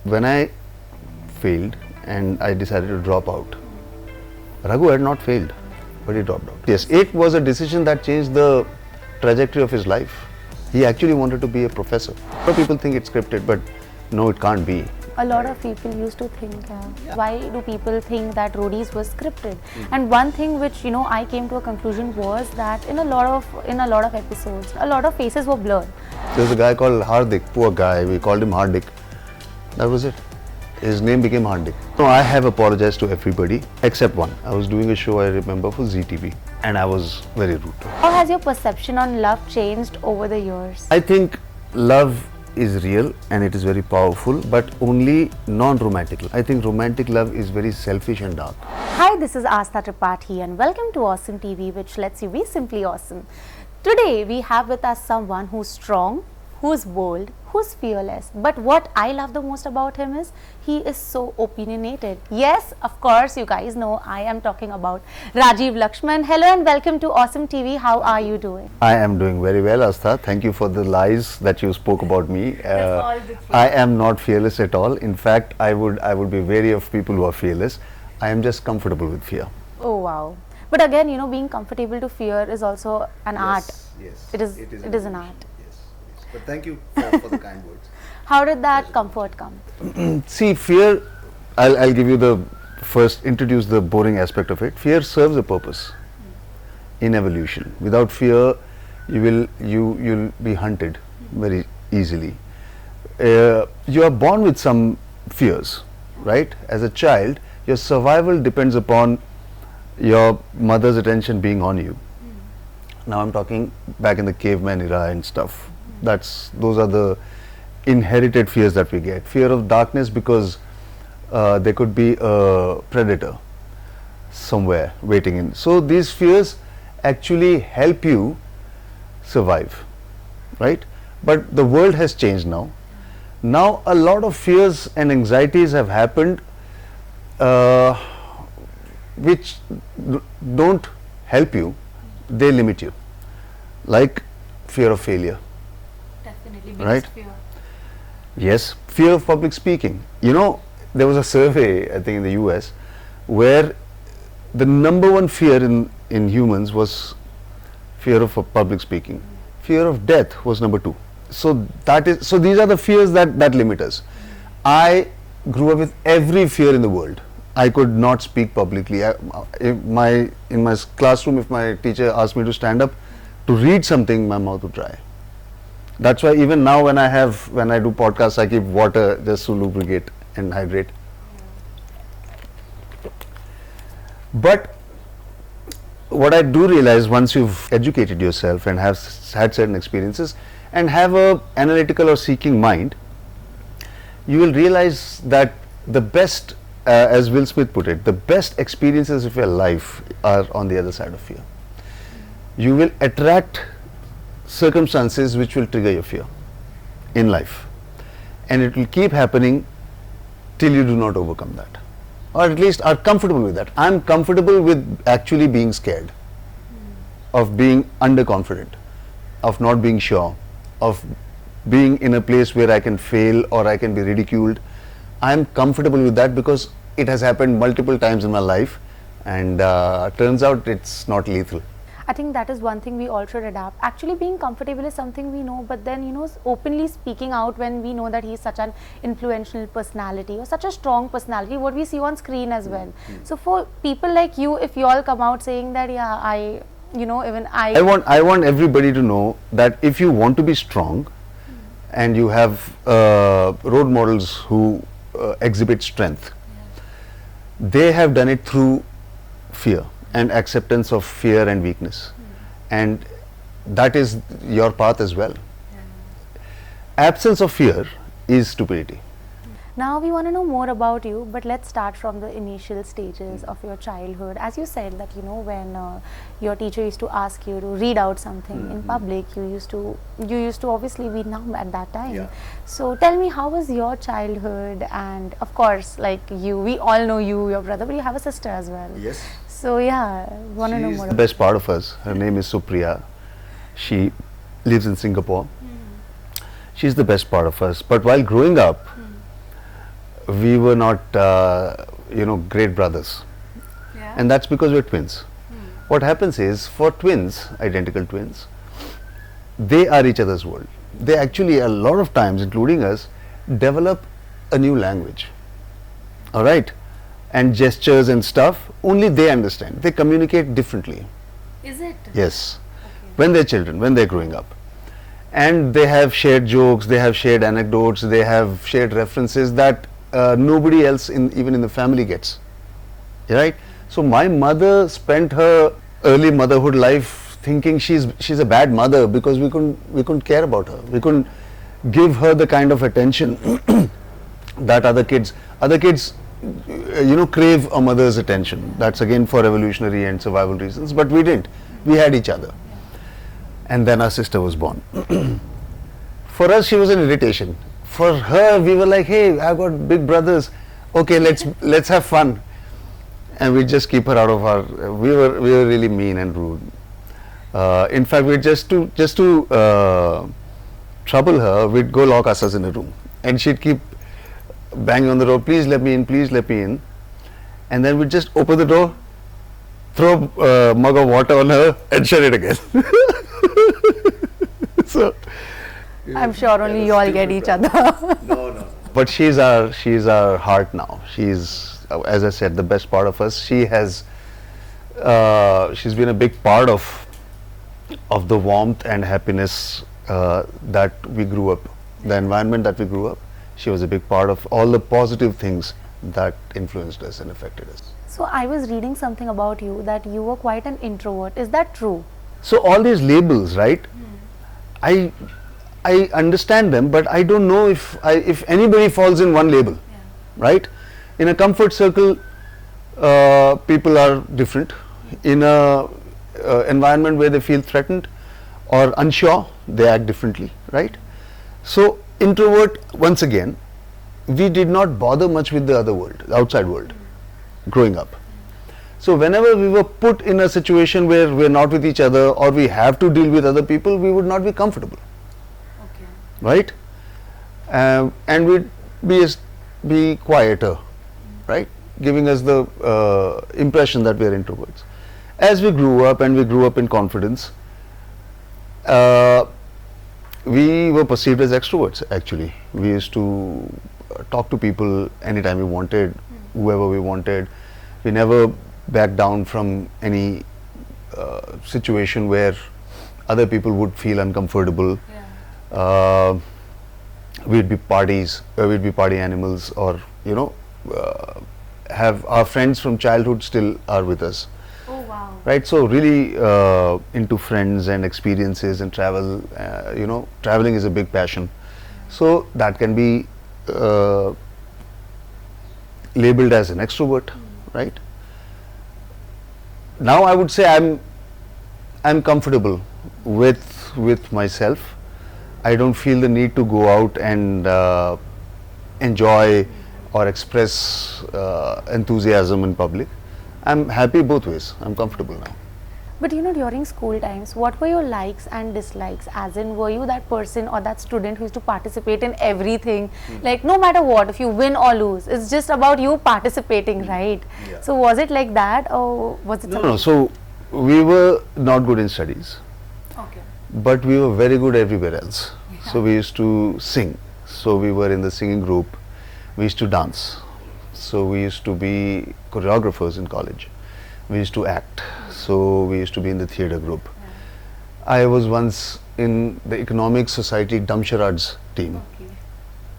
When I failed and I decided to drop out, Raghu had not failed, but he dropped out. Yes, it was a decision that changed the trajectory of his life. He actually wanted to be a professor. A lot of people think it's scripted, but no, it can't be. A lot of people used to think, why do people think that Roadies was scripted? And one thing which I came to a conclusion was that in a lot of episodes, a lot of faces were blurred. There's a guy called Hardik, poor guy. We called him Hardik. That was it. His name became Hardik. No, I have apologized to everybody except one. I was doing a show, I remember, for ZTV, and I was very rude to him. How has your perception on love changed over the years? I think love is real and it is very powerful, but only non-romantic. I think romantic love is very selfish and dark. Hi, this is Astha Tripathi and welcome to Awesome TV, which lets you be simply awesome. Today we have with us someone who's strong, who's bold, who's fearless. But what I love the most about him is he is so opinionated. Yes, of course, you guys know I am talking about Rajiv Lakshman. Hello and welcome to Awesome TV. How are you doing? I am doing very well, Astha. Thank you for the lies that you spoke about me. That's all the truth. I am not fearless at all. In fact, I would be wary of people who are fearless. I am just comfortable with fear. Oh wow. But again, being comfortable to fear is also an art. Yes. It is an art. But thank you for the kind words. How did that comfort come? See, fear, I'll give you introduce the boring aspect of it. Fear serves a purpose in evolution. Without fear, you'll be hunted very easily. You are born with some fears, right? As a child, your survival depends upon your mother's attention being on you. Now I'm talking back in the caveman era and stuff. Those are the inherited fears that we get. Fear of darkness because there could be a predator somewhere waiting in. So these fears actually help you survive, right? But the world has changed now. Now a lot of fears and anxieties have happened which don't help you, they limit you. Like fear of failure. Right? Fear. Yes, fear of public speaking. There was a survey, I think in the US, where the number one fear in humans was fear of public speaking. Fear of death was number two. So these are the fears that limit us. I grew up with every fear in the world. I could not speak publicly. In my classroom, if my teacher asked me to stand up to read something, my mouth would dry. That's why even now when I do podcasts, I keep water just to lubricate and hydrate. But what I do realize, once you've educated yourself and have had certain experiences and have a analytical or seeking mind, you will realize that the best, as Will Smith put it, the best experiences of your life are on the other side of fear. You will attract circumstances which will trigger your fear in life, and it will keep happening till you do not overcome that, or at least are comfortable with that. I'm comfortable with actually being scared, of being underconfident, of not being sure, of being in a place where I can fail or I can be ridiculed. I'm comfortable with that because it has happened multiple times in my life, and turns out it's not lethal. I think that is one thing we all should adapt. Actually, being comfortable is something we know, but then openly speaking out when we know that he's such an influential personality or such a strong personality, what we see on screen as well. So for people like you, if you all come out saying that, I want everybody to know that if you want to be strong and you have role models who exhibit strength, they have done it through fear and acceptance of fear and weakness, and that is your path as well. Absence of fear is stupidity. Now we want to know more about you, but let's start from the initial stages of your childhood. As you said that when your teacher used to ask you to read out something in public, you used to obviously be numb at that time. Yeah. So tell me, how was your childhood? And of course, like we all know you, your brother, but you have a sister as well. Yes. So yeah, want to know more. She's the best part of us. Her name is Supriya. She lives in Singapore. She's the best part of us. But while growing up, we were not, great brothers. Yeah. And that's because we're twins. What happens is, for twins, identical twins, they are each other's world. They actually, a lot of times, including us, develop a new language. All right? And gestures and stuff, only they understand. They communicate differently. Is it? Yes. When they're children, when they're growing up. And they have shared jokes, they have shared anecdotes, they have shared references that nobody else even in the family gets. Right? So my mother spent her early motherhood life thinking she's a bad mother because we couldn't care about her. We couldn't give her the kind of attention that other kids crave a mother's attention. That's again for evolutionary and survival reasons, but we didn't. We had each other. And then our sister was born. For us, she was an irritation. For her, we were like, hey, I've got big brothers. Okay, let's have fun. And we just keep her out of our. We were really mean and rude. In fact, we just to trouble her, we'd go lock ourselves in a room, and she'd keep banging on the door. Please let me in. Please let me in. And then we'd just open the door, throw a mug of water on her, and shut it again. So I'm sure only you all get each other. No. But she's our heart now. She's, as I said, the best part of us. She's been a big part of the warmth and happiness that we grew up, the environment that we grew up. She was a big part of all the positive things that influenced us and affected us. So I was reading something about you that you were quite an introvert. Is that true? So all these labels, right? I understand them, but I don't know if anybody falls in one label, right? In a comfort circle, people are different. In a environment where they feel threatened or unsure, they act differently, right? So introvert, once again, we did not bother much with the other world, the outside world, growing up. So whenever we were put in a situation where we're not with each other or we have to deal with other people, we would not be comfortable. Okay. Right? And we'd be quieter, right? Giving us the impression that we are introverts. As we grew up and we grew up in confidence, we were perceived as extroverts actually. We used to talk to people anytime we wanted, whoever we wanted. We never backed down from any situation where other people would feel uncomfortable. We'd be party animals, or have our friends from childhood still are with us. Oh wow. Right, so really into friends and experiences and travel. Traveling is a big passion. So that can be labeled as an extrovert, right? Now I would say I'm comfortable with myself. I don't feel the need to go out and enjoy or express enthusiasm in public. I'm happy both ways. I'm comfortable now. But during school times, what were your likes and dislikes? As in, were you that person or that student who used to participate in everything? Like, no matter what, if you win or lose, it's just about you participating, right? Yeah. So was it like that, or was it No. So we were not good in studies, Okay. but we were very good everywhere else. So we used to sing. So we were in the singing group. We used to dance. So we used to be choreographers in college. We used to act. So we used to be in the theatre group. I was once in the Economic Society Damsharads team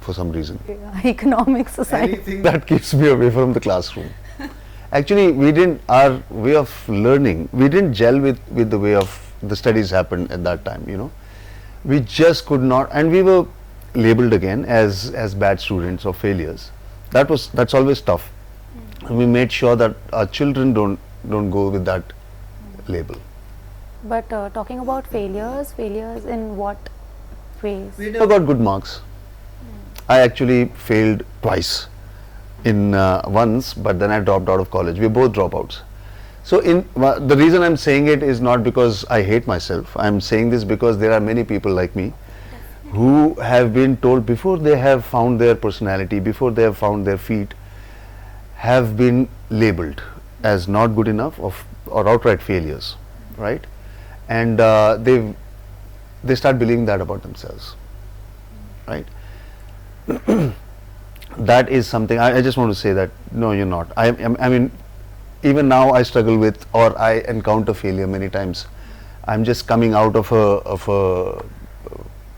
for some reason. Economic society. Anything that keeps me away from the classroom. Actually, our way of learning, we didn't gel with the way of the studies happened at that time, We just could not, and we were labeled again as bad students or failures. That's always tough. We made sure that our children don't go with that label. But talking about failures in what ways? We never got good marks. I actually failed twice in once, but then I dropped out of college. We're both dropouts. So the reason I'm saying it is not because I hate myself. I'm saying this because there are many people like me who have been told before they have found their personality, before they have found their feet, have been labeled as not good enough or outright failures, right? And they start believing that about themselves, right? That is something I just want to say that no, you're not. I mean, even now I struggle with, or I encounter failure many times. I'm just coming out of a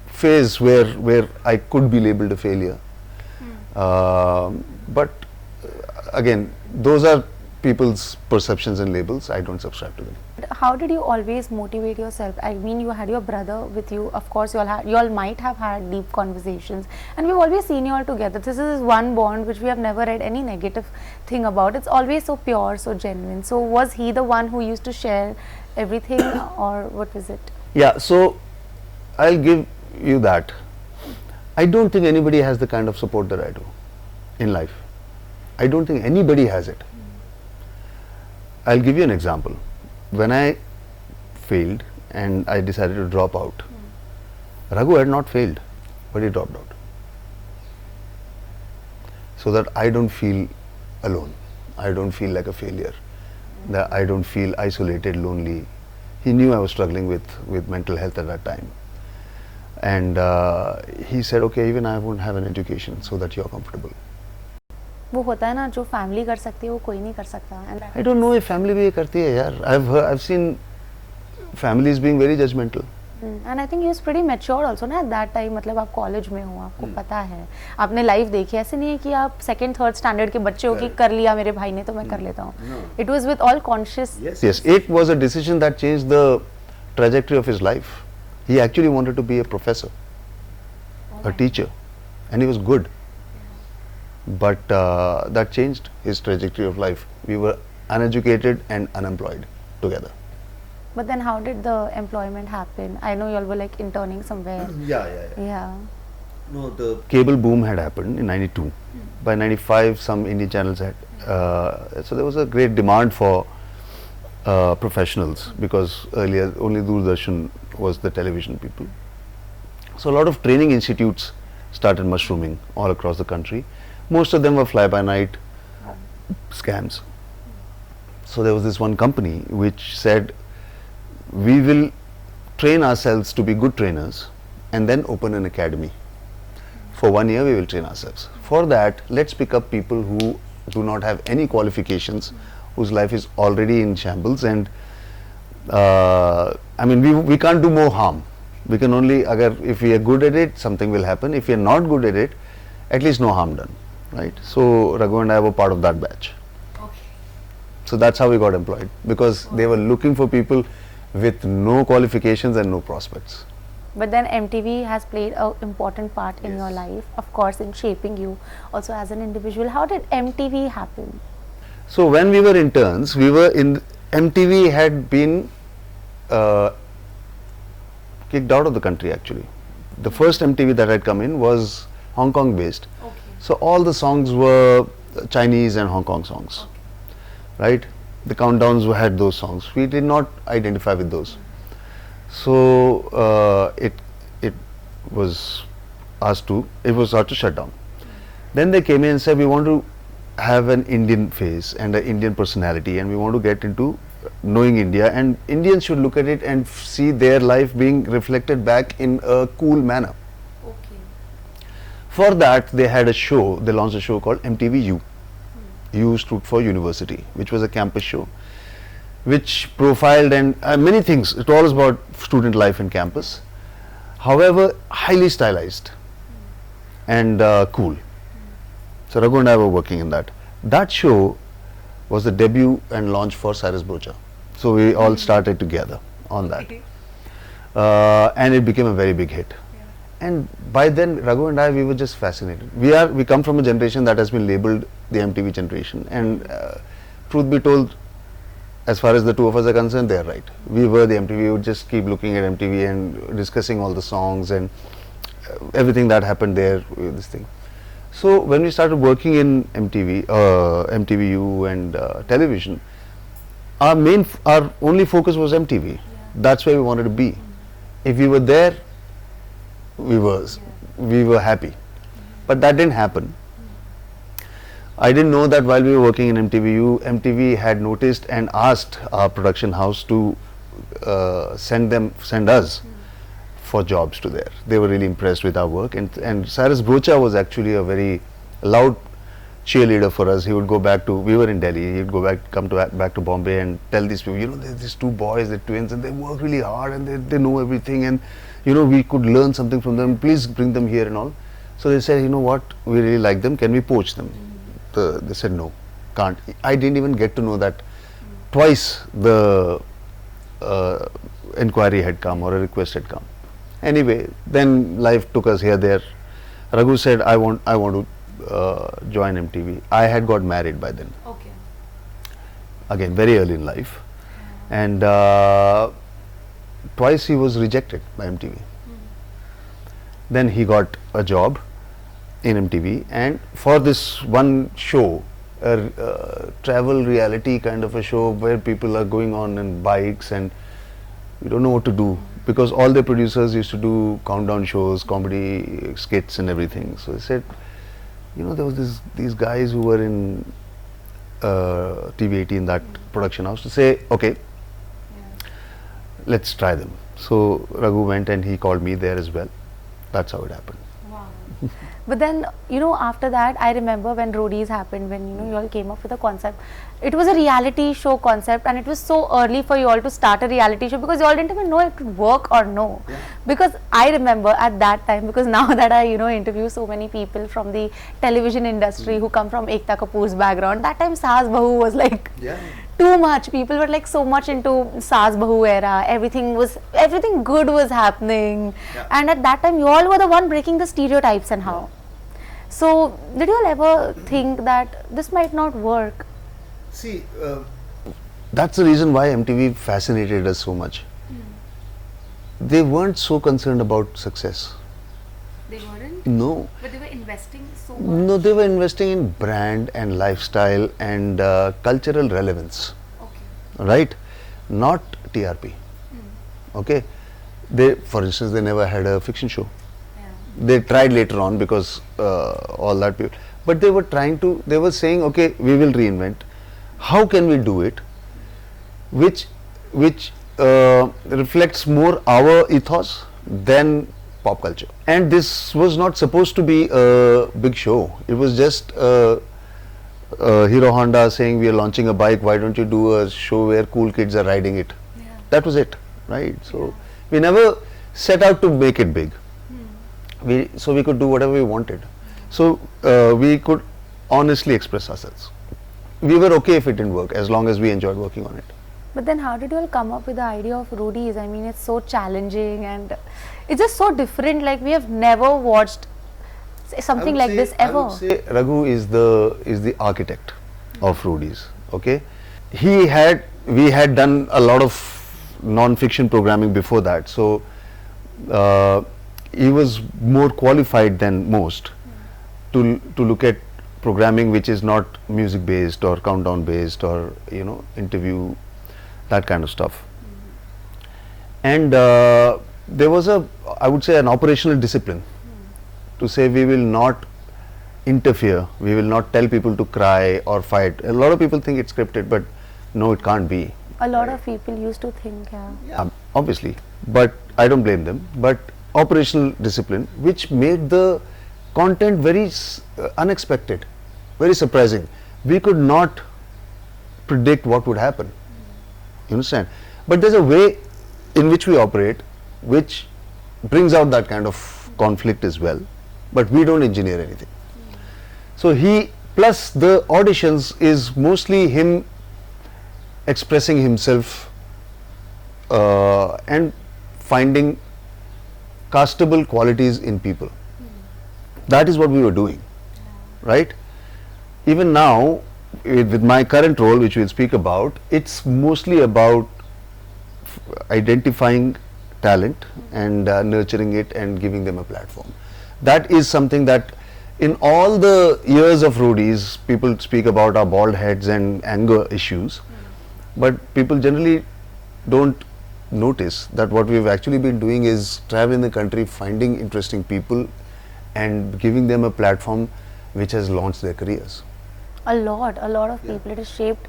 phase where I could be labeled a failure. But again, those are people's perceptions and labels. I don't subscribe to them. How did you always motivate yourself? I mean, you had your brother with you. Of course, you all might have had deep conversations, and we've always seen you all together. This is one bond which we have never read any negative thing about. It's always so pure, so genuine. So, was he the one who used to share everything, or what was it? Yeah. So I'll give you that. I don't think anybody has the kind of support that I do in life. I don't think anybody has it. I'll give you an example. When I failed and I decided to drop out, Raghu had not failed, but he dropped out. So that I don't feel alone. I don't feel like a failure. That I don't feel isolated, lonely. He knew I was struggling with mental health at that time. And he said, okay, even I won't have an education so that you're comfortable. वो होता है ना जो family कर सकती है वो कोई नहीं कर सकता. I don't know if family भी ये करती है यार. I've seen families being very judgmental. And I think he was pretty mature also ना at that time. मतलब आप कॉलेज में हो, आपको पता है, आपने लाइफ देखी. ऐसे नहीं है कि आप सेकंड थर्ड स्टैंडर्ड के बच्चे हो कि कर लिया मेरे भाई ने तो मैं कर लेता हूँ. It was with all conscious. Yes, it was a decision that changed the trajectory of his life. He actually wanted to be a professor, a teacher, and he was good. But that changed his trajectory of life. We were uneducated and unemployed together. But then how did the employment happen? I know you all were like interning somewhere. Yeah. No, the cable boom had happened in '92. By '95, some Indian channels had. So there was a great demand for professionals because earlier only Doordarshan was the television people. So a lot of training institutes started mushrooming all across the country. Most of them were fly-by-night scams. So there was this one company which said, we will train ourselves to be good trainers and then open an academy. For 1 year we will train ourselves. For that, let's pick up people who do not have any qualifications, whose life is already in shambles, and I mean we can't do more harm. We can only, if we are good at it, something will happen. If we are not good at it, at least no harm done. Right, so Raghu and I were part of that batch. Okay. So that's how we got employed, because they were looking for people with no qualifications and no prospects. But then MTV has played an important part in your life, of course, in shaping you also as an individual. How did MTV happen? So when we were interns, we were in MTV had been kicked out of the country actually. The first MTV that had come in was Hong Kong based. Okay. So all the songs were Chinese and Hong Kong songs, right? The countdowns had those songs. We did not identify with those. So it was asked to shut down. Then they came in and said, we want to have an Indian face and an Indian personality, and we want to get into knowing India, and Indians should look at it and see their life being reflected back in a cool manner. For that, they had a show, they launched a show called MTV U. U stood for University, which was a campus show, which profiled and many things. It was about student life in campus. However, highly stylized and cool. So Raghu and I were working in that. That show was the debut and launch for Cyrus Brocha. So we all started together on that. And it became a very big hit. And by then, Raghu and I, we were just fascinated. We come from a generation that has been labelled the MTV generation. And truth be told, as far as the two of us are concerned, they are right. We were the MTV. We would just keep looking at MTV and discussing all the songs and everything that happened there. This thing. So when we started working in MTV, MTVU and television, our only focus was MTV. That's where we wanted to be. If we were there, we were happy. But that didn't happen. I didn't know that while we were working in MTV had noticed and asked our production house to send us for jobs to there. They were really impressed with our work, and Cyrus Brocha was actually a very loud cheerleader for us. He would go back to, we were in Delhi, he would go back to Bombay and tell these people, you know, there's these two boys, they're twins and they work really hard and they know everything, and you know, we could learn something from them, please bring them here and all. So they said, you know what, we really like them, can we poach them? They said no, can't. I didn't even get to know that twice the inquiry had come or a request had come. Anyway, then life took us here, there. Raghu said, I want to join MTV. I had got married by then. Okay. Again, very early in life. And twice he was rejected by MTV. Then he got a job in MTV, and for this one show, a travel reality kind of a show where people are going on in bikes and we don't know what to do, because all the producers used to do countdown shows, comedy skits and everything. So they said, you know, there was these guys who were in TV18, that production house, to say, okay, let's try them. So Raghu went and he called me there as well. That's how it happened. Wow. But then, you know, after that, I remember when Roadies happened, when, you know, you all came up with a concept. It was a reality show concept, and it was so early for you all to start a reality show, because you all didn't even know it would work or no. Yeah. Because I remember at that time, because now that I, you know, interview so many people from the television industry who come from Ekta Kapoor's background, that time Saas Bahu was like too much. People were like so much into Saas Bahu era. Everything good was happening. Yeah. And at that time, you all were the one breaking the stereotypes and how. So, did you all ever think that this might not work? See, that's the reason why MTV fascinated us so much. They weren't so concerned about success. They weren't? No. But they were investing so much? No, they were investing in brand and lifestyle and cultural relevance. Okay. Right? Not TRP. Okay? They, for instance, they never had a fiction show. They tried later on because all that people, but they were saying, okay, we will reinvent. How can we do it which reflects more our ethos than pop culture? And this was not supposed to be a big show. It was just Hero Honda saying, we are launching a bike, why don't you do a show where cool kids are riding it? That was it, right? So we never set out to make it big. So we could do whatever we wanted. So we could honestly express ourselves. We were okay if it didn't work, as long as we enjoyed working on it. But then how did you all come up with the idea of Roadies? I mean, it's so challenging and it's just so different. Like, we have never watched something like this ever. I would say Raghu is the architect of Roadies. Okay, we had done a lot of non-fiction programming before that, so he was more qualified than most to look at programming which is not music based or countdown based or, you know, interview, that kind of stuff. And there was I would say, an operational discipline to say we will not interfere, we will not tell people to cry or fight. A lot of people think it's scripted, but no, it can't be. A lot of people used to think, obviously, but I don't blame them. But operational discipline, which made the content very unexpected, very surprising. We could not predict what would happen. You understand? But there's a way in which we operate which brings out that kind of conflict as well. But we don't engineer anything. So plus the auditions is mostly him expressing himself and finding castable qualities in people. That is what we were doing, right? Even now, with my current role, which we'll speak about, it's mostly about identifying talent and nurturing it and giving them a platform. That is something that in all the years of Roadies, people speak about our bald heads and anger issues, but people generally don't noticed that what we've actually been doing is traveling the country, finding interesting people and giving them a platform which has launched their careers. A lot of people. It has shaped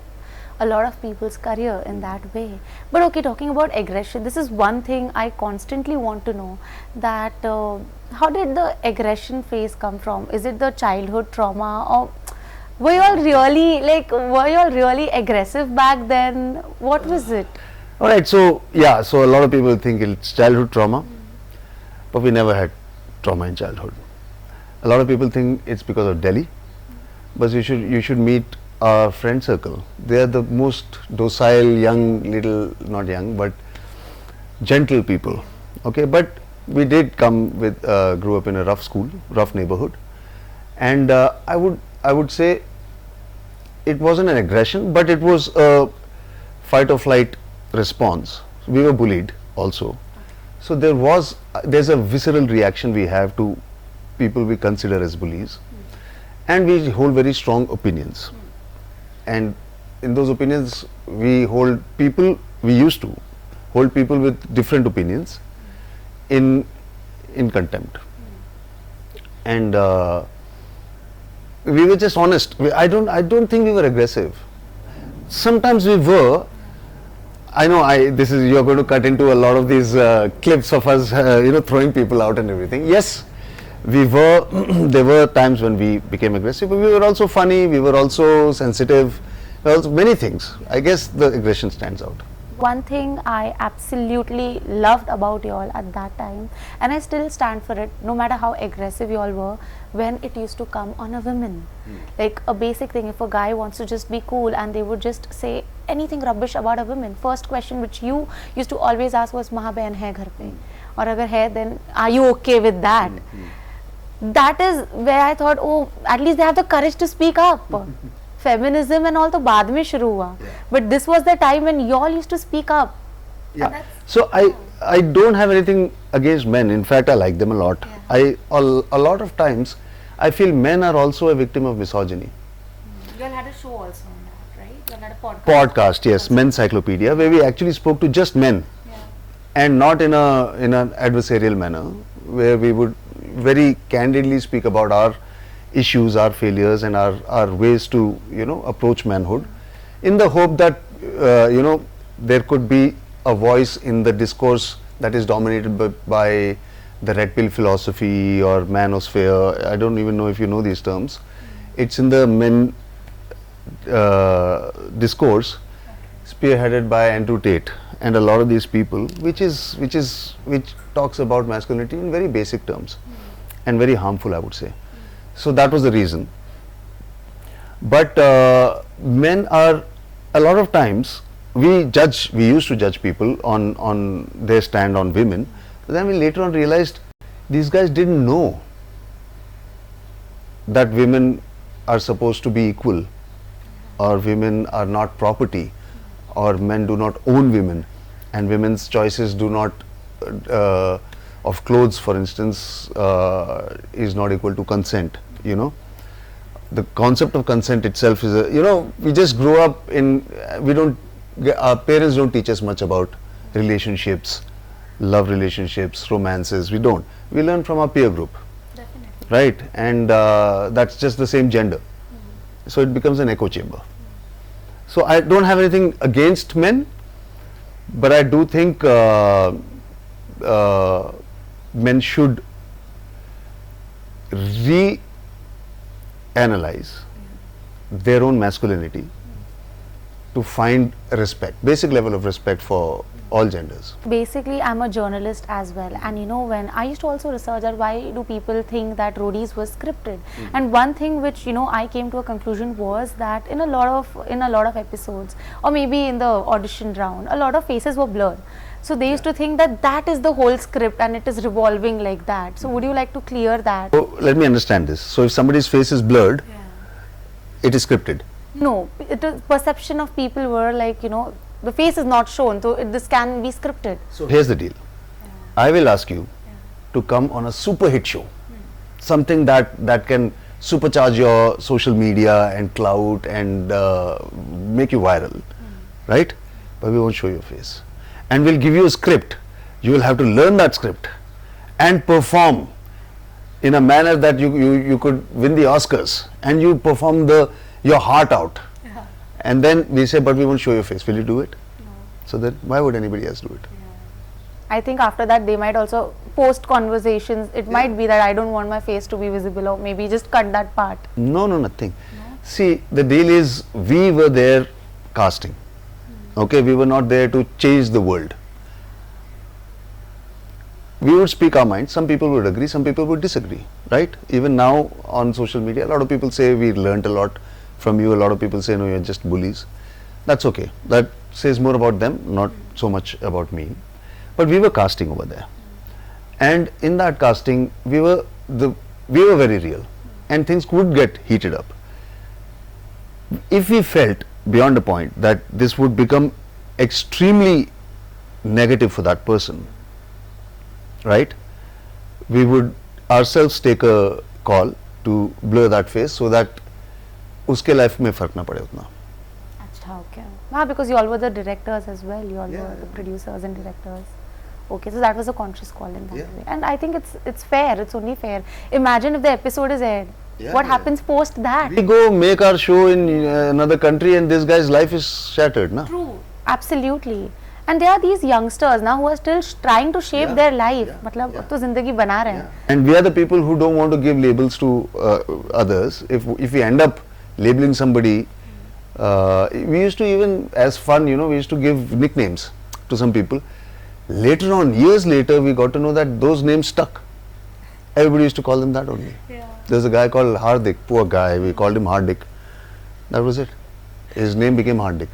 a lot of people's career in that way. But okay, talking about aggression, this is one thing I constantly want to know, that how did the aggression phase come from? Is it the childhood trauma, or were you all really aggressive back then? What was it? Alright, so yeah, so a lot of people think it's childhood trauma, but we never had trauma in childhood. A lot of people think it's because of Delhi, but you should meet our friend circle. They are the most docile, young, not young, but gentle people. Okay, but we did grew up in a rough school, rough neighborhood, and I would say it wasn't an aggression, but it was a fight or flight response. We were bullied also, so there's a visceral reaction we have to people we consider as bullies, and we hold very strong opinions. And in those opinions, we used to hold people with different opinions in contempt. And we were just honest. I don't think we were aggressive. Sometimes we were. I know you're going to cut into a lot of these clips of us, throwing people out and everything. Yes, we were. There were times when we became aggressive, but we were also funny. We were also sensitive. Many things. I guess the aggression stands out. One thing I absolutely loved about you all at that time, and I still stand for it, no matter how aggressive you all were, when it used to come on a woman. Like a basic thing, if a guy wants to just be cool and they would just say anything rubbish about a woman, first question which you used to always ask was, "Maha behan hai ghar pe?" Or agar hai, then are you okay with that? That is where I thought, oh, at least they have the courage to speak up. Feminism and all to baad mein shuru hua, but this was the time when you all used to speak up. Yeah. So I don't have anything against men. In fact, I like them a lot. A lot of times I feel men are also a victim of misogyny. You all had a show also on that, right? You all had a podcast. Podcast, yes, Men's Cyclopedia, where we actually spoke to just men, and not in an adversarial manner, where we would very candidly speak about our issues, our failures, and our ways to approach manhood, in the hope that there could be a voice in the discourse that is dominated by the red pill philosophy or manosphere. I don't even know if you know these terms. It's in the men discourse, spearheaded by Andrew Tate and a lot of these people, which talks about masculinity in very basic terms and very harmful, I would say. So that was the reason. But men are, a lot of times we used to judge people on their stand on women, but then we later on realized these guys didn't know that women are supposed to be equal, or women are not property, or men do not own women, and women's choices do not of clothes, for instance, is not equal to consent. The concept of consent itself is we just grow up in, our parents don't teach us much about relationships, love relationships, romances. We learn from our peer group. Definitely. Right? And that's just the same gender. So it becomes an echo chamber. So I don't have anything against men, but I do think men should reanalyze their own masculinity to find respect, basic level of respect for all genders. Basically, I'm a journalist as well, and when I used to also research that why do people think that Roadies was scripted, and one thing which I came to a conclusion was that in a lot of episodes, or maybe in the audition round, a lot of faces were blurred. So they used to think that is the whole script and it is revolving like that. So would you like to clear that? So let me understand this. So if somebody's face is blurred, it is scripted. No, perception of people were like, the face is not shown, so this can be scripted. So here's the deal. I will ask you to come on a super hit show, something that can supercharge your social media and clout and make you viral, right? But we won't show your face. and we'll give you a script. You will have to learn that script and perform in a manner that you could win the Oscars, and you perform your heart out. Yeah. And then we say, but we won't show your face. Will you do it? No. So then why would anybody else do it? I think after that they might also post conversations. It might be that I don't want my face to be visible, or maybe just cut that part. No, nothing. See, the deal is we were there casting. Okay, we were not there to change the world. We would speak our mind. Some people would agree, some people would disagree, right? Even now on social media, a lot of people say we learnt a lot from you. A lot of people say no, you're just bullies. That's okay. That says more about them, not so much about me. But we were casting over there, and in that casting, we were very real, and things would get heated up. If we felt beyond a point that this would become extremely negative for that person, right, we would ourselves take a call to blur that face so that uske life mein fark na pade utna. Achha, okay. Ah, because you all were the directors as well. You all Yeah, were the yeah. producers and directors. Okay, so that was a conscious call in that Yeah. way. And I think it's fair. It's only fair. Imagine if the episode is aired. Yeah, What yeah. happens post that? We go make our show in another country, and this guy's life is shattered, na? True. Absolutely. And there are these youngsters now who are still trying to shape Yeah, their life. yeah, मतलब yeah. अब तो जिंदगी बना रहे हैं. And we are the people who don't want to give labels to others. If we end up labeling somebody, we used to, even as fun, we used to give nicknames to some people. Later on, years later, we got to know that those names stuck. Everybody used to call them that only. Yeah. There's a guy called Hardik, poor guy. We called him Hardik. That was it. His name became Hardik.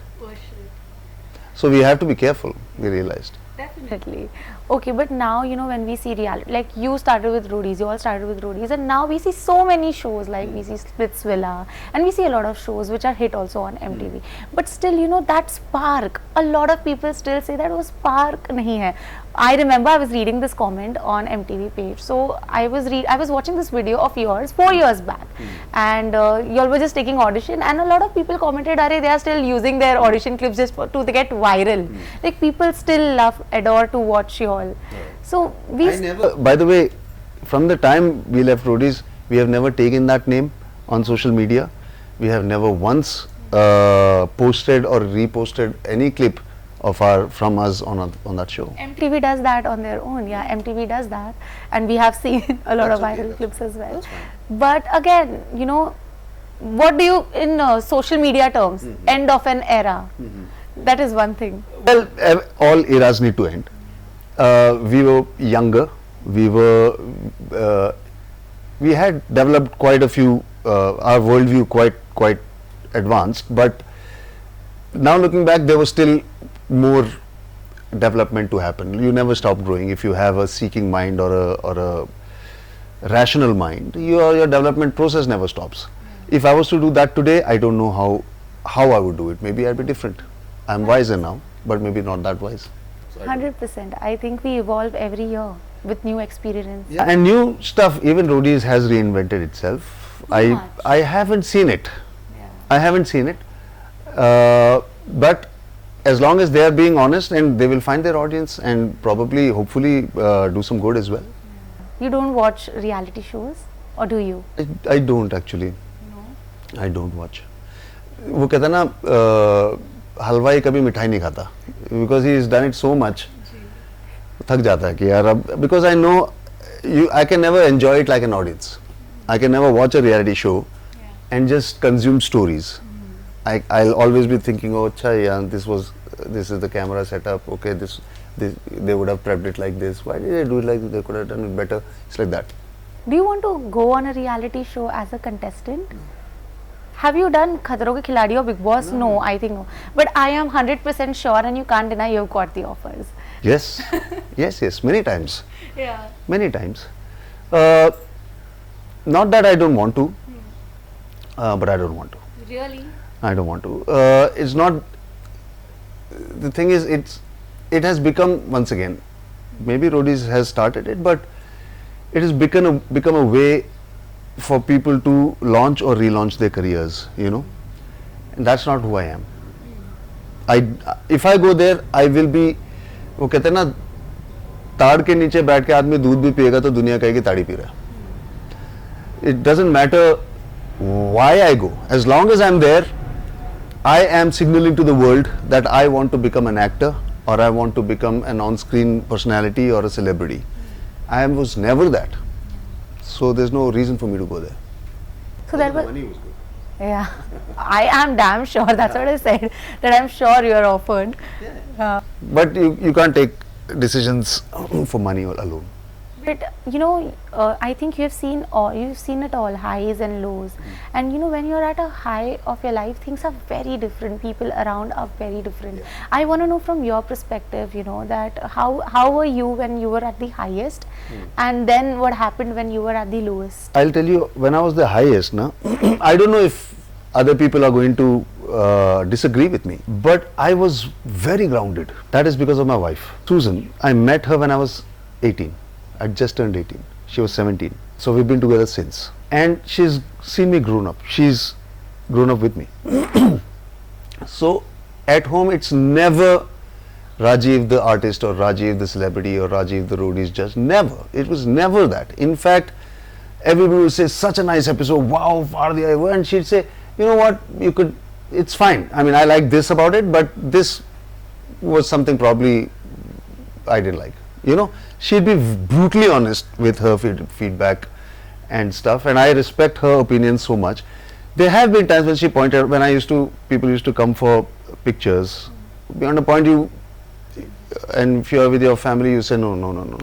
So we have to be careful, we realized. Definitely. Okay, but now, when we see reality, like you started with Roadies, you all started with Roadies, and now we see so many shows, like we see Splitsvilla, and we see a lot of shows which are hit also on MTV. But still, that spark, a lot of people still say that was spark nahi hai. I remember I was reading this comment on MTV page. So I was watching this video of yours 4 years back, and you all were just taking audition, and a lot of people commented, "Arey, they are still using their audition clips just to get viral." Like people still adore to watch you all. So we By the way, from the time we left Roadies, we have never taken that name on social media. We have never once posted or reposted any clip of from us on that show. MTV does that on their own. Yeah, MTV does that, and we have seen a lot of That's okay, viral that's clips as well. that's fine. But again, what do you, in social media terms, end of an era? That is one thing. Well, all eras need to end. We were younger. We had developed quite a few. Our worldview quite advanced. But now looking back, there was still more development to happen. You never stop growing if you have a seeking mind or a rational mind. Your development process never stops. If I was to do that today, I don't know how I would do it. Maybe I'd be different. I'm wiser now, but maybe not that wise. 100%. I think we evolve every year with new experience. Yeah, and new stuff. Even Roadies has reinvented itself. Much. I haven't seen it. Yeah. I haven't seen it. But as long as they are being honest, and they will find their audience, and probably, hopefully, do some good as well. You don't watch reality shows, or do you? I don't actually. No. I don't watch. वो कहता ना हलवाई कभी मिठाई नहीं खाता, because he has done it so much. थक जाता है कि यार अब, because I know I can never enjoy it like an audience. I can never watch a reality show and just consume stories. I'll always be thinking, oh, अच्छा यार, this is the camera setup. Okay, this they would have prepped it like this. Why did they do it like this? They could have done it better. It's like that. Do you want to go on a reality show as a contestant? Have you done Khatro Ke Khiladi or Big Boss? No, I think no. But I am 100% sure, and you can't deny you've got the offers. Yes, yes, many times. Yeah. Many times. Not that I don't want to, but I don't want to. Really? I don't want to. It's not. The thing is, it has become, once again, maybe Roadies has started it, but it has become a way for people to launch or relaunch their careers, and that's not who I am. If I go there, I will be वो कहते हैं ना, ताड़ के नीचे बैठ के आदमी दूध भी पिएगा तो दुनिया कहेगी ताड़ी पी रहा है. It doesn't matter why I go. As long as I'm there, I am signaling to the world that I want to become an actor or I want to become an on-screen personality or a celebrity. I was never that. So there's no reason for me to go there. So that was, money was good. yeah, I am damn sure, that's what I said, that I'm sure you're offered. But you can't take decisions for money alone. But you know, I think you've seen it all, highs and lows. And you know, when you're at a high of your life, things are very different. People around are very different. I want to know from your perspective, you know, that how were you when you were at the highest, and then what happened when you were at the lowest? I'll tell you, when I was the highest, na, I don't know if other people are going to disagree with me, but I was very grounded. That is because of my wife, Susan. I met her when I was 18. I just turned 18. She was 17. So we've been together since. And she's seen me grown up. She's grown up with me. So at home it's never Rajiv the artist or Rajiv the celebrity or Rajiv the Roadies judge. Never. It was never that. In fact, everybody would say, such a nice episode, wow, far the eye. And she'd say, you know what, it's fine. I mean, I like this about it, but this was something probably I didn't like. You know, she'd be brutally honest with her feedback and stuff, and I respect her opinion so much. There have been times when she pointed out, when people used to come for pictures, beyond a point and if you're with your family, you say, no.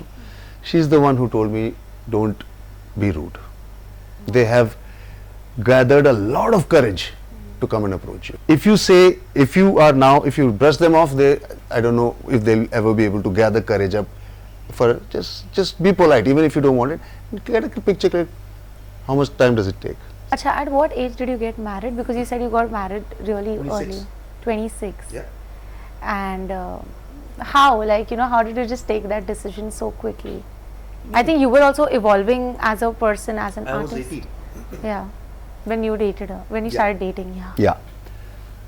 She's the one who told me, don't be rude. They have gathered a lot of courage to come and approach you. If you brush them off, I don't know if they'll ever be able to gather courage up for just be polite, even if you don't want it. Get a picture click. How much time does it take? Acha, at what age did you get married? Because you said you got married really 26. early. 26. Yeah. And how did you just take that decision so quickly? I think you were also evolving as a person, as an artist. I was 18. Yeah. When you dated her, when you started dating, Yeah.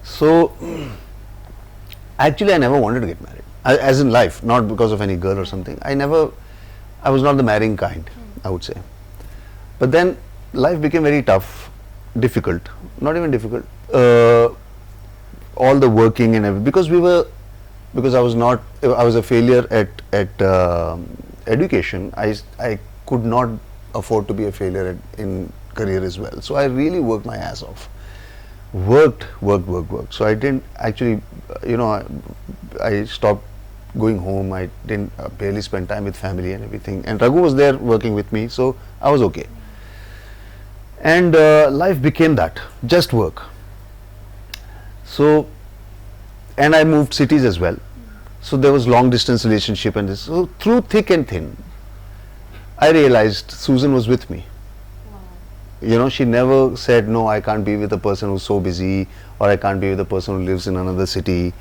So, actually I never wanted to get married. As in life, not because of any girl or something. I was not the marrying kind, I would say. But then life became very tough, difficult, not even difficult. All the working and everything, because I was a failure at education. I could not afford to be a failure in career as well. So I really worked my ass off. Worked. So I didn't actually, I stopped going home. I didn't barely spend time with family and everything. And Raghu was there working with me, so I was okay. And life became that, just work. So, and I moved cities as well. So there was long distance relationship and this. So through thick and thin, I realized Susan was with me. You know, she never said, no, I can't be with a person who's so busy, or I can't be with a person who lives in another city.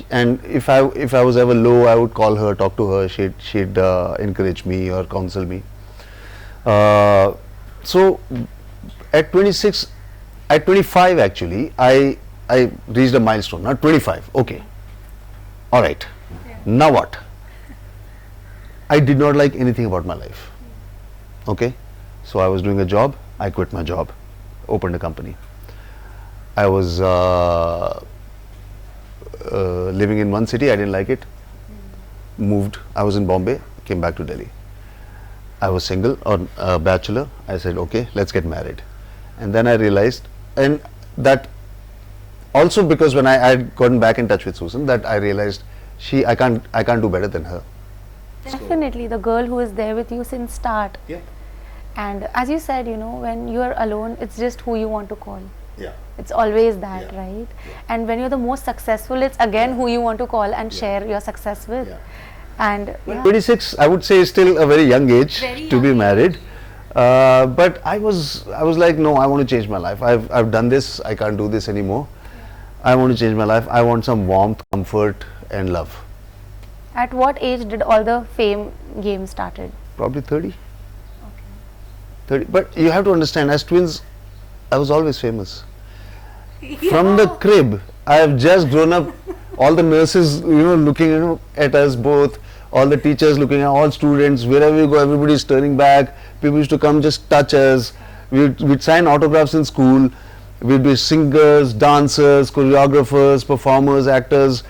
And if I was ever low, I would call her, talk to her, she'd encourage me or counsel me. So at 26, at 25 actually, I reached a milestone, not 25, okay. All right, now what? I did not like anything about my life, okay. So I was doing a job, I quit my job, opened a company. I was living in one city, I didn't like it, moved. I was in Bombay, came back to Delhi. I was single or a bachelor. I said, okay, let's get married. And then I realized, and that also because when I had gotten back in touch with Susan, that I realized I can't do better than her. Definitely, the girl who is there with you since start. Yeah. And as you said, when you are alone, it's just who you want to call. Yeah. It's always that, Yeah. right? And when you're the most successful, it's again who you want to call and share your success with. Yeah. And 26, I would say, is still a very young age to be married. But I was like, no, I want to change my life. I've done this. I can't do this anymore. I want to change my life. I want some warmth, comfort, and love. At what age did all the fame game started? Probably 30. 30. But you have to understand, as twins, I was always famous. From the crib, I have just grown up all the nurses, looking at us both, all the teachers looking at all students, wherever we go, everybody is turning back. People used to come just touch us. We'd sign autographs in school. We'd be singers, dancers, choreographers, performers, actors.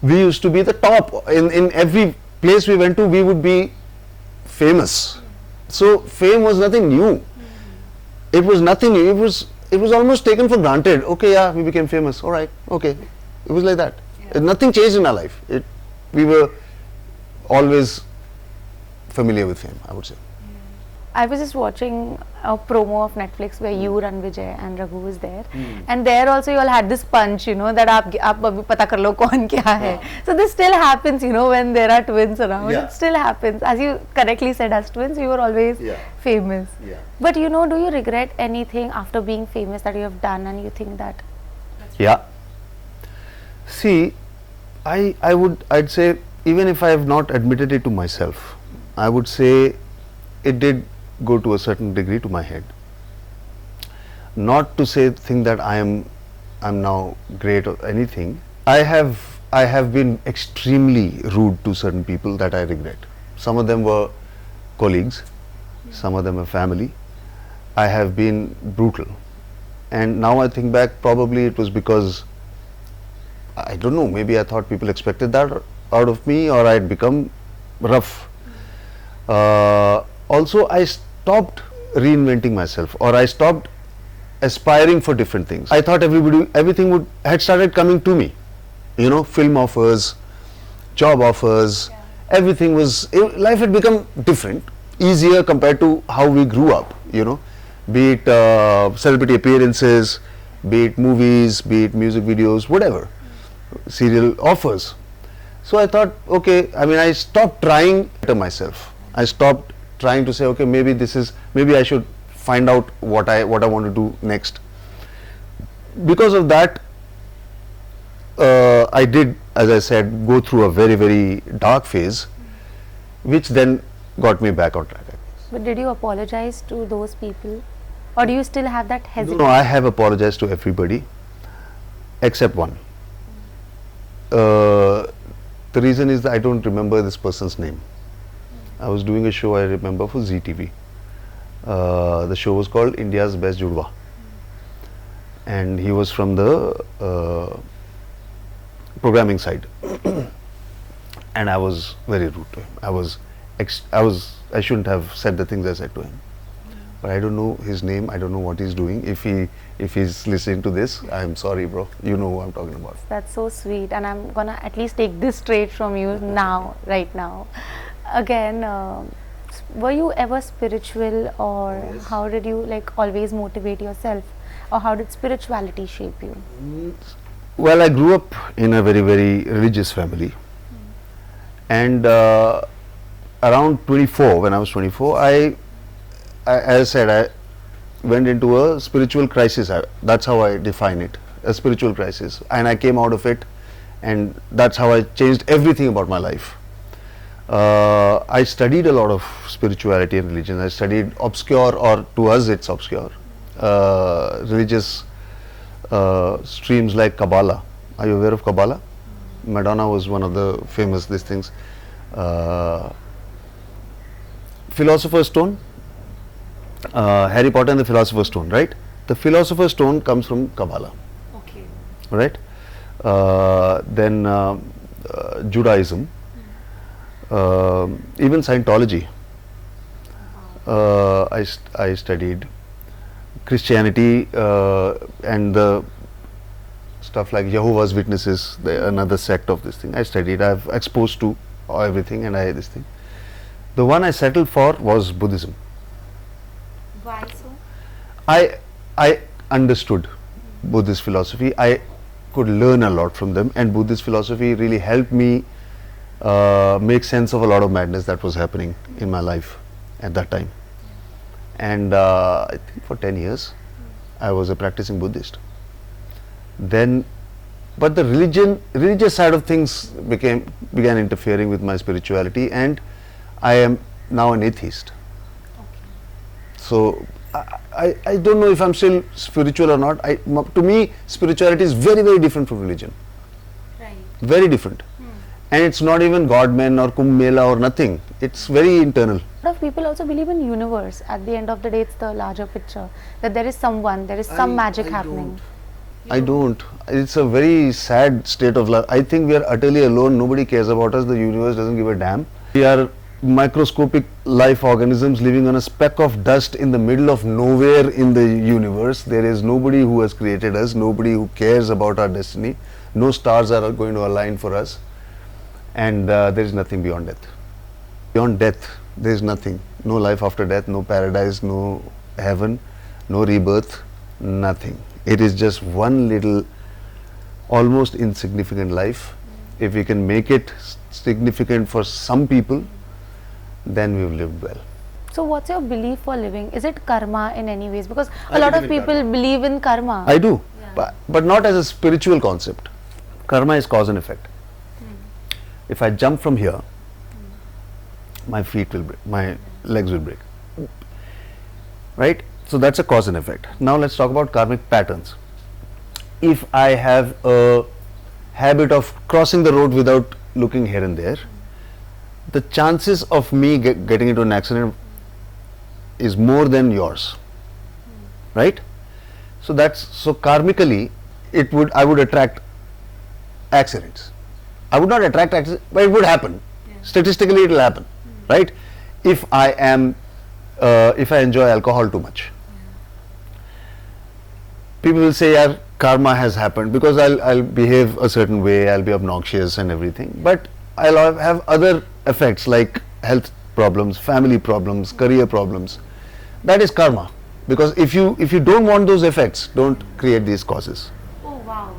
We used to be the top. In every place we went to, we would be famous. So fame was nothing new. It was nothing new. It was almost taken for granted. Okay, yeah, we became famous. All right, okay. It was like that. Nothing changed in our life. We were always familiar with fame, I would say. I was just watching a promo of Netflix where you, Ranvijay and Raghu was there, and there also you all had this punch, that aap abhi pata kar lo kaun kya hai. So this still happens, when there are twins around. Yeah. It still happens. As you correctly said, as twins, we were always famous. Yeah. But do you regret anything after being famous that you have done, and you think that? Yeah. See, I'd say, even if I have not admitted it to myself, I would say it did go to a certain degree to my head. Not to think that I'm now great or anything. I have been extremely rude to certain people that I regret. Some of them were colleagues, some of them were family. I have been brutal, and now I think back, probably it was because, I don't know, maybe I thought people expected that out of me, or I'd become rough. Also, I stopped reinventing myself, or I stopped aspiring for different things. I thought everything had started coming to me. Film offers, job offers, everything life had become different, easier compared to how we grew up, be it celebrity appearances, be it movies, be it music videos, whatever, serial offers. So I thought, okay, I stopped trying to myself. I stopped trying to say, okay, maybe I should find out what I want to do next. Because of that, I did, as I said, go through a very, very dark phase, which then got me back on track. But did you apologize to those people, or do you still have that hesitation? No, I have apologized to everybody except one. The reason is that I don't remember this person's name. I was doing a show, I remember, for ZTV. The show was called India's Best Judwa, and he was from the programming side, and I was very rude to him. I shouldn't have said the things I said to him, but I don't know his name. I don't know what he's doing. If he's listening to this, I'm sorry, bro. You know who I'm talking about. That's so sweet, and I'm gonna at least take this straight from you now, right now. Again, were you ever spiritual, or how did you always motivate yourself, or how did spirituality shape you? Well, I grew up in a very, very religious family, and around 24, when I was 24, as I said, I went into a spiritual crisis. That's how I define it, a spiritual crisis, and I came out of it, and that's how I changed everything about my life. I studied a lot of spirituality and religion. I studied obscure, or to us it's obscure, religious streams like Kabbalah. Are you aware of Kabbalah? Madonna was one of the famous these things. Philosopher's Stone, Harry Potter and the Philosopher's Stone, right? The Philosopher's Stone comes from Kabbalah. Okay. Right? Then Judaism. Even Scientology, I studied. Christianity and the stuff like Jehovah's Witnesses, another sect of this thing, I studied. I've exposed to everything, and this thing. The one I settled for was Buddhism. Why so? I understood Buddhist philosophy. I could learn a lot from them, and Buddhist philosophy really helped me make sense of a lot of madness that was happening in my life at that time. And I think for 10 years I was a practicing Buddhist. Then, but the religious side of things began interfering with my spirituality, and I am now an atheist. So I don't know if I'm still spiritual or not. To me, spirituality is very, very different from religion. Right. very different. And it's not even God-men or Kumbh Mela or nothing. It's very internal. A lot of people also believe in universe. At the end of the day, it's the larger picture, that there is someone, there is some magic happening. I don't. It's a very sad state of life. I think we are utterly alone. Nobody cares about us. The universe doesn't give a damn. We are microscopic life organisms living on a speck of dust in the middle of nowhere in the universe. There is nobody who has created us, nobody who cares about our destiny. No stars are going to align for us. And there is nothing beyond death. Beyond death, there is nothing. No life after death, no paradise, no heaven, no rebirth, nothing. It is just one little, almost insignificant life. If we can make it significant for some people, then we've lived well. So what's your belief for living? Is it karma in any ways? Because a lot of people believe in karma. I do, but not as a spiritual concept. Karma is cause and effect. If I jump from here, my feet will break, my legs will break, right? So that's a cause and effect. Now let's talk about karmic patterns. If I have a habit of crossing the road without looking here and there, the chances of me getting into an accident is more than yours, right? So karmically, I would attract accidents. I would not attract accidents, but it would happen. Statistically, it will happen, right? If I enjoy alcohol too much, people will say, "Yeah, karma has happened," because I'll behave a certain way, I'll be obnoxious and everything. But I'll have other effects like health problems, family problems, career problems. That is karma. Because if you don't want those effects, don't create these causes. Oh wow.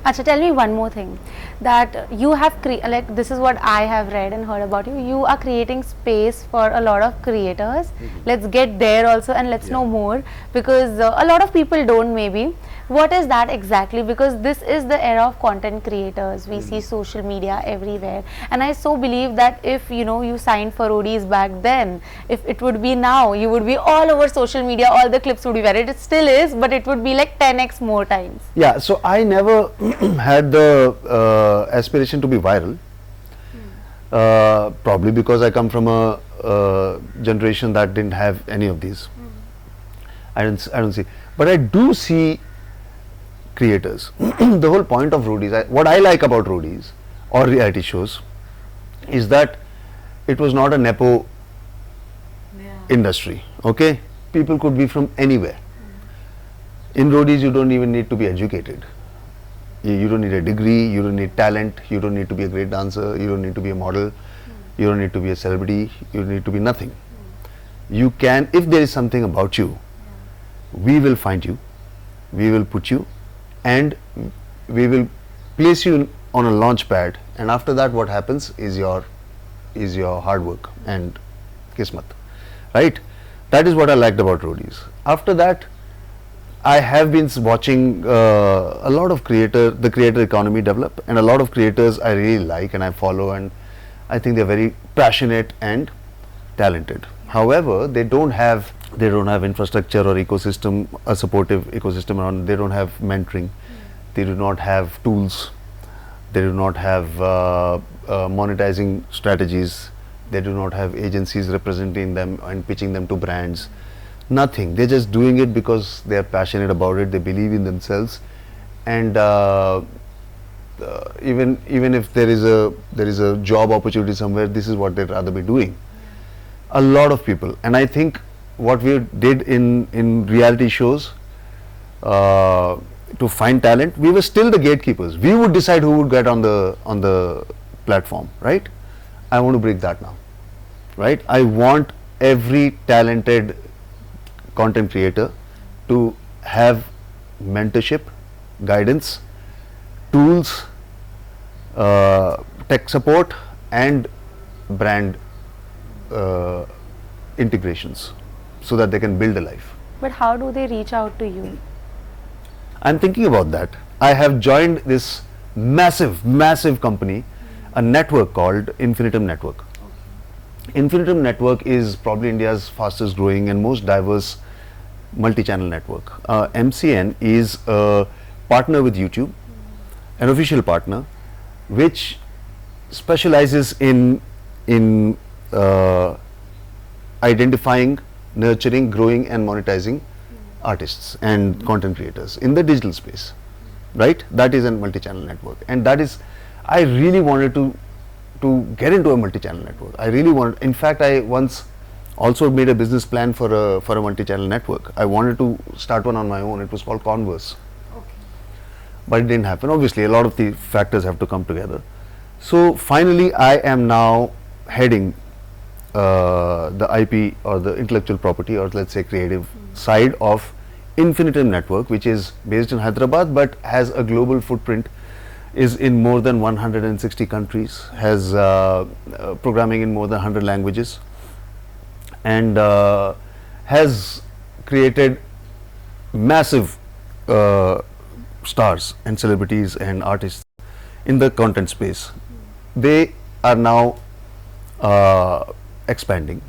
Acha, tell me one more thing, that you have like, this is what I have read and heard about you. You are creating space for a lot of creators. Let's get there also, and let's know more, because a lot of people don't maybe. What is that exactly? Because this is the era of content creators. We see social media everywhere, and I so believe that if you signed for Roadies back then, if it would be now, you would be all over social media. All the clips would be where it still is, but it would be like 10x more times. Yeah. So I never had the aspiration to be viral. Probably because I come from a generation that didn't have any of these. I don't see, but I do see creators. The whole point of Roadies, what I like about Roadies or reality shows, is that it was not a nepo industry. Okay, people could be from anywhere. In Roadies, you don't even need to be educated. You don't need a degree, you don't need talent, you don't need to be a great dancer, you don't need to be a model, you don't need to be a celebrity, you don't need to be nothing. You can, if there is something about you, we will find you, we will put you, and we will place you on a launch pad, and after that what happens is your hard work and kismat, right? That is what I liked about Roadies. After that, I have been watching a lot of the creator economy develop, and a lot of creators I really like and I follow, and I think they're very passionate and talented. However, they don't have infrastructure or ecosystem, a supportive ecosystem around. They don't have mentoring, they do not have tools, they do not have monetizing strategies, they do not have agencies representing them and pitching them to brands. Nothing. They're just doing it because they are passionate about it, they believe in themselves, and even if there is a job opportunity somewhere, this is what they'd rather be doing. A lot of people, and I think what we did in reality shows to find talent, we were still the gatekeepers. We would decide who would get on the platform, right? I want to break that now, right? I want every talented content creator to have mentorship, guidance, tools, tech support, and brand integrations, so that they can build a life. But how do they reach out to you? I'm thinking about that. I have joined this massive company, a network called Infinitum Network. Infinitum Network is probably India's fastest growing and most diverse multi-channel network. MCN is a partner with YouTube, an official partner, which specializes in identifying, nurturing, growing, and monetizing artists and content creators in the digital space. Right? That is a multi-channel network, and that is, I really wanted to get into a multi-channel network. I really wanted. In fact, I once also made a business plan for a multi-channel network. I wanted to start one on my own. It was called Converse, but it didn't happen. Obviously, a lot of the factors have to come together. So finally, I am now heading the IP or the intellectual property, or let's say creative side of Infinitum Network, which is based in Hyderabad but has a global footprint, is in more than 160 countries, has programming in more than 100 languages, and has created massive stars and celebrities and artists in the content space. They are now expanding.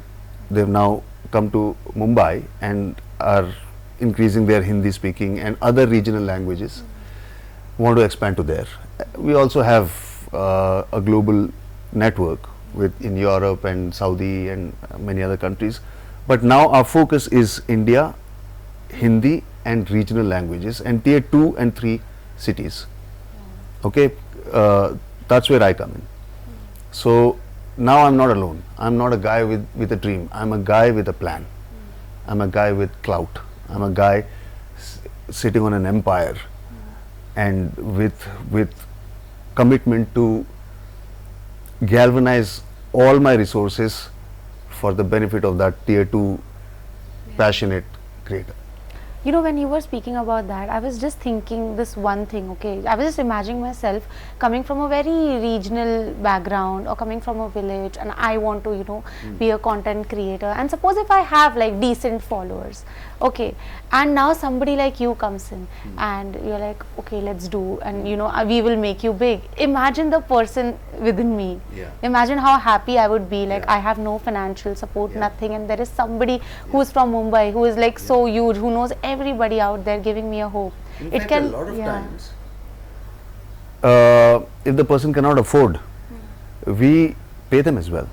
They've now come to Mumbai and are increasing their Hindi speaking and other regional languages, want to expand to there. We also have a global network in Europe and Saudi and many other countries, but now our focus is India, Hindi and regional languages, and tier 2 and 3 cities. Okay, that's where I come in. So now I'm not alone. I'm not a guy with a dream. I'm a guy with a plan. I'm a guy with clout. I'm a guy sitting on an empire, and with commitment to galvanize all my resources for the benefit of that tier 2 passionate creator. You know, when you were speaking about that, I was just thinking this one thing, okay. I was just imagining myself coming from a very regional background or coming from a village, and I want to, you know, be a content creator. And suppose if I have like decent followers, okay, and now somebody like you comes in and you're like, okay, let's do, and you know, we will make you big. Imagine the person within me. Yeah. Imagine how happy I would be. Like, Yeah. I have no financial support, nothing, and there is somebody who's from Mumbai who is like so huge, who knows everybody out there, giving me a hope. In It fact, can, a lot of yeah. times, if the person cannot afford, we pay them as well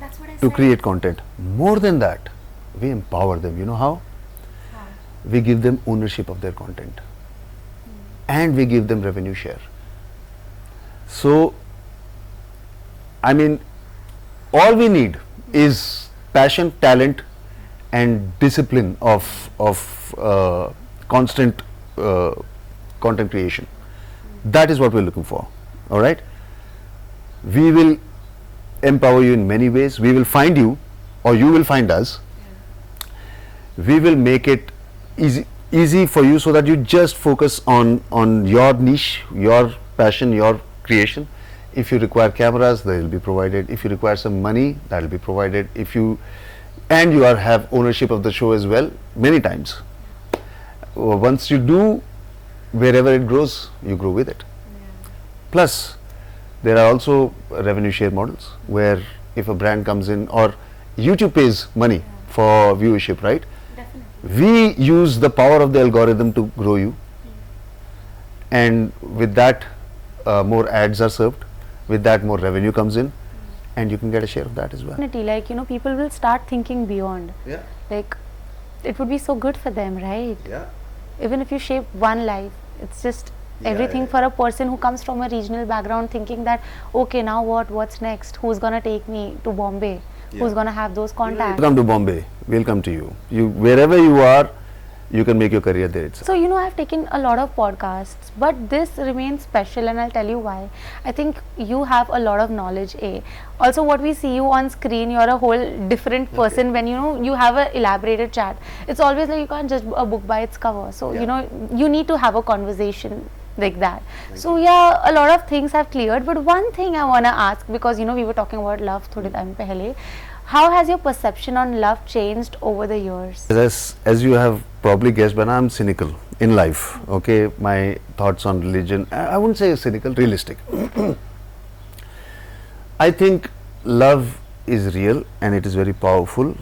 That's what I to create content. More than that, we empower them. You know how? We give them ownership of their content, and we give them revenue share. So, I mean, all we need is passion, talent, and discipline of constant content creation. That is what we're looking for. All right. We will empower you in many ways. We will find you, or you will find us. We will make it easy for you, so that you just focus on your niche, your passion, your creation. If you require cameras, they will be provided. If you require some money, that will be provided. If you have ownership of the show as well, many times. Once you do, wherever it grows, you grow with it. Plus, there are also revenue share models where if a brand comes in, or YouTube pays money for viewership, right? We use the power of the algorithm to grow you, and with that more ads are served, with that more revenue comes in, and you can get a share of that as well. Definitely, like, you know, people will start thinking beyond. Yeah. Like, it would be so good for them, right? Yeah. Even if you shape one life, it's just everything for a person who comes from a regional background, thinking that, okay, now what's next? Who's gonna take me to Bombay? Who's gonna have those contacts? Come to Bombay, we'll come to you. Wherever you are, you can make your career there itself. So, you know, I've taken a lot of podcasts, but this remains special, and I'll tell you why. I think you have a lot of knowledge, A. Also, what we see you on screen, you're a whole different person. When, you know, you have an elaborated chat. It's always like you can't judge a book by its cover. So, you know, you need to have a conversation like that. So, yeah, a lot of things have cleared, but one thing I want to ask, because, you know, we were talking about love thode time pehle. How has your perception on love changed over the years? As you have probably guessed, but I'm cynical in life. Okay, my thoughts on religion, I wouldn't say cynical, realistic. I think love is real and it is very powerful,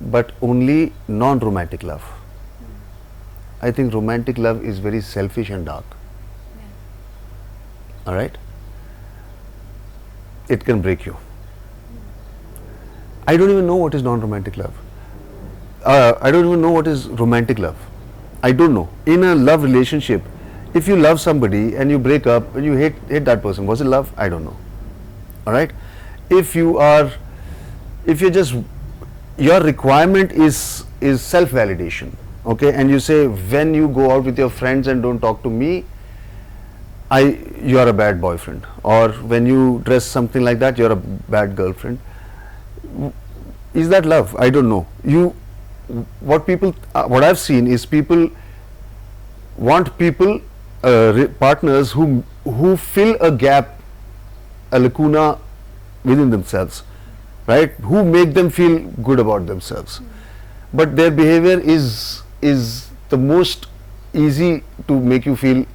but only non-romantic love. I think romantic love is very selfish and dark. all right, it can break you. I don't even know what is non-romantic love. I don't even know what is romantic love. I don't know. In a love relationship, if you love somebody and you break up and you hate that person, was it love? I don't know. All right. If you're just, your requirement is self-validation, okay, and you say, when you go out with your friends and don't talk to me, you are a bad boyfriend, or when you dress something like that, you're a bad girlfriend. Is that love? I don't know. What I've seen is people want partners who fill a gap, a lacuna within themselves, right? Who make them feel good about themselves, but their behavior is the most easy to make you feel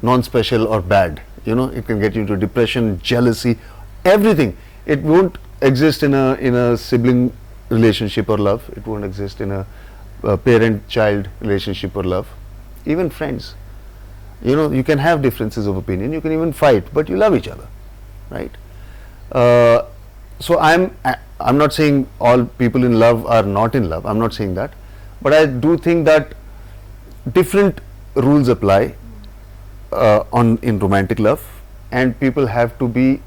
non-special or bad. You know, it can get you into depression, jealousy, everything. It won't exist in a sibling relationship or love. It won't exist in a parent-child relationship or love. Even friends. You know, you can have differences of opinion, you can even fight, but you love each other, right? So I'm not saying all people in love are not in love. I'm not saying that, but I do think that different rules apply in romantic love, and people have to be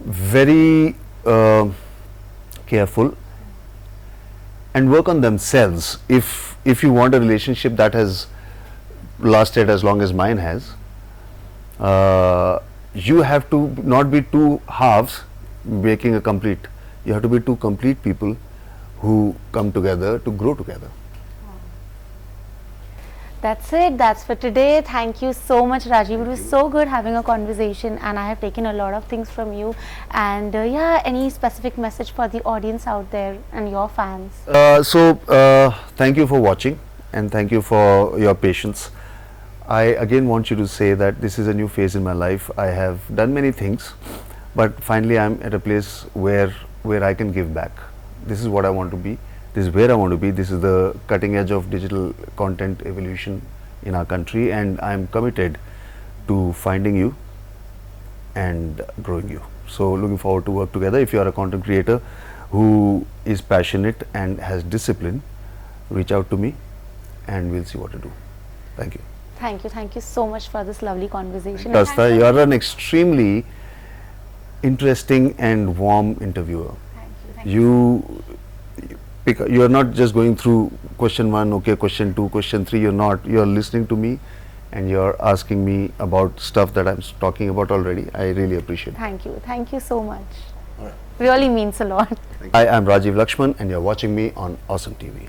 very careful and work on themselves. If you want a relationship that has lasted as long as mine has, you have to not be two halves making a complete. You have to be two complete people who come together to grow together. That's it. That's for today. Thank you so much, Rajiv. It was so good having a conversation, and I have taken a lot of things from you. And yeah, any specific message for the audience out there and your fans? Thank you for watching, and thank you for your patience. I again want you to say that this is a new phase in my life. I have done many things, but finally I'm at a place where I can give back. This is what I want to be. This is where I want to be. This is the cutting edge of digital content evolution in our country, and I'm committed to finding you and growing you. So looking forward to work together. If you are a content creator who is passionate and has discipline, reach out to me and we'll see what to do. Thank you. Thank you so much for this lovely conversation. Kasta, you are an extremely interesting and warm interviewer. Thank you. You are not just going through question 1, okay, question 2, question 3. You're not. You're listening to me, and you're asking me about stuff that I'm talking about already. I really appreciate it. Thank you so much. Really means a lot. I am Rajiv Lakshman, and you're watching me on Awesome TV.